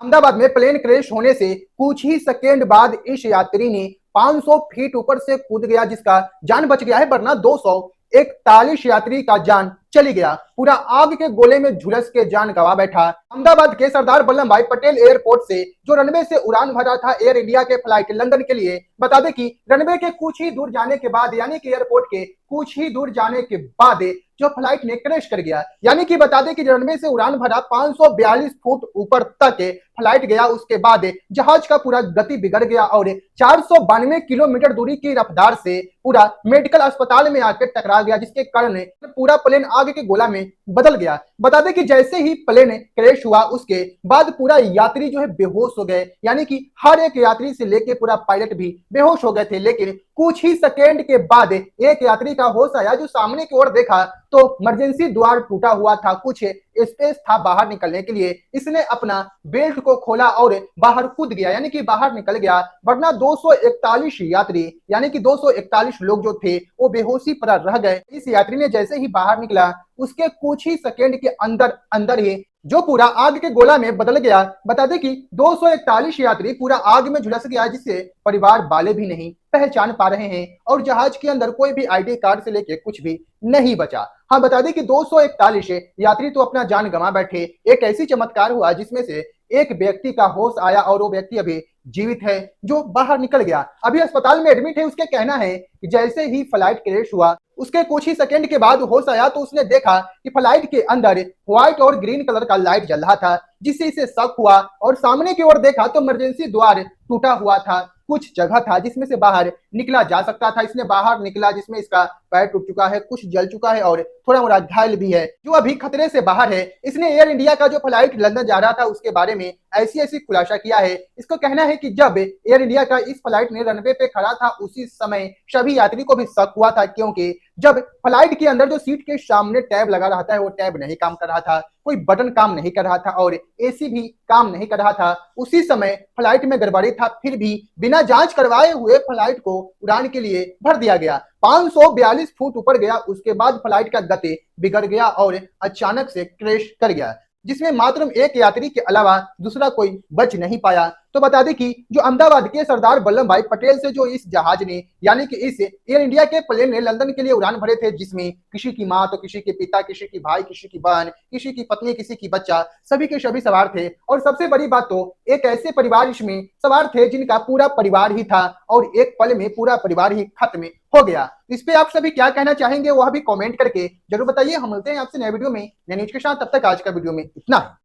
अहमदाबाद में plane crash होने से कुछ ही सेकेंड बाद इस यात्री ने 500 फीट ऊपर से कूद गया, जिसका जान बच गया है, वरना 241 यात्री का जान चली गया। पूरा आग के गोले में झुलस के जान गंवा बैठा। अहमदाबाद के सरदार वल्लभ भाई पटेल एयरपोर्ट से जो रनवे से उड़ान भरा था एयर इंडिया के फ्लाइट लंदन के लिए, बता दें कि रनवे के कुछ ही दूर जाने के बाद, यानी कि एयरपोर्ट के कुछ ही दूर जाने के बाद जो फ्लाइट ने क्रैश कर गया। यानी कि बता दें कि रनवे से उड़ान भरा 542 फुट ऊपर तक फ्लाइट गया, उसके बाद जहाज का पूरा गति बिगड़ गया और 492 किलोमीटर दूरी की रफ्तार से पूरा मेडिकल अस्पताल में आकर टकरा गया, जिसके कारण पूरा प्लेन आग के गोला में बदल गया। बता दें कि जैसे ही प्लेन क्रैश हुआ उसके बाद पूरा यात्री जो है बेहोश हो गए, यानी कि हर एक यात्री से लेके पूरा पायलट भी बेहोश हो गए थे। लेकिन कुछ ही सेकेंड के बाद एक यात्री का होश आया, जो सामने की ओर देखा तो इमरजेंसी द्वार टूटा हुआ था, कुछ स्पेस था बाहर निकलने के लिए। इसने अपना बेल्ट को खोला और बाहर कूद गया, यानी कि बाहर निकल गया, वरना 241 यात्री यानी कि 241 लोग जो थे वो बेहोशी पर रह गए। इस यात्री ने जैसे ही बाहर निकला उसके कुछ ही सेकेंड के अंदर अंदर ही जो पूरा आग के गोला में बदल गया। बता दें कि 241 यात्री पूरा आग में झुलस गया, जिससे परिवार वाले भी नहीं पहचान पा रहे हैं और जहाज के अंदर कोई भी आईडी कार्ड से लेके कुछ भी नहीं बचा। हाँ, बता दें कि 241 यात्री तो अपना जान गंवा बैठे। एक ऐसी चमत्कार हुआ जिसमें से एक व्यक्ति का होश आया और वो व्यक्ति अभी जीवित है, जो बाहर निकल गया, अभी अस्पताल में एडमिट है। उसके कहना है कि जैसे ही फ्लाइट क्रैश हुआ उसके कुछ ही सेकंड के बाद होश आया तो उसने देखा कि फ्लाइट के अंदर व्हाइट और ग्रीन कलर का लाइट जल रहा था, जिससे इसे शक हुआ और सामने की ओर देखा तो इमरजेंसी द्वार टूटा हुआ था, कुछ जगह था जिसमें से बाहर निकला जा सकता था। इसने बाहर निकला, जिसमें इसका पैर टूट चुका है, कुछ जल चुका है और थोड़ा मोड़ा घायल भी है, जो अभी खतरे से बाहर है। इसने एयर इंडिया का जो फ्लाइट लंदन जा रहा था उसके बारे में ऐसी ऐसी खुलासा किया है। इसको कहना है कि जब एयर इंडिया का इस फ्लाइट ने रनवे पे खड़ा था उसी समय सभी यात्री को भी शक हुआ था, क्योंकि जब फ्लाइट के अंदर जो सीट के सामने टैब लगा रहता है वो टैब नहीं काम कर रहा था, कोई बटन काम नहीं कर रहा था और एसी भी काम नहीं कर रहा था। उसी समय फ्लाइट में गड़बड़ी था, फिर भी बिना जांच करवाए हुए फ्लाइट को उड़ान के लिए भर दिया गया। 542 फुट ऊपर गया, उसके बाद फ्लाइट का गति बिगड़ गया और अचानक से क्रैश कर गया, जिसमें मात्र एक यात्री के अलावा दूसरा कोई बच नहीं पाया। तो बता दें कि जो अहमदाबाद के सरदार वल्लभ भाई पटेल से जो इस जहाज ने यानी कि इस एयर इंडिया के प्लेन ने लंदन के लिए उड़ान भरे थे, जिसमें किसी की माँ तो किसी के पिता, किसी की भाई, किसी की बहन, किसी की पत्नी, किसी की बच्चा, सभी के सभी सवार थे। और सबसे बड़ी बात तो एक ऐसे परिवार इसमें सवार थे जिनका पूरा परिवार ही था और एक पल में पूरा परिवार ही खत्म हो गया। इस पे आप सभी क्या कहना चाहेंगे वह भी कमेंट करके जरूर बताइए। हम मिलते हैं आपसे नए वीडियो में नए न्यूज के साथ, तब तक आज का वीडियो में इतना है।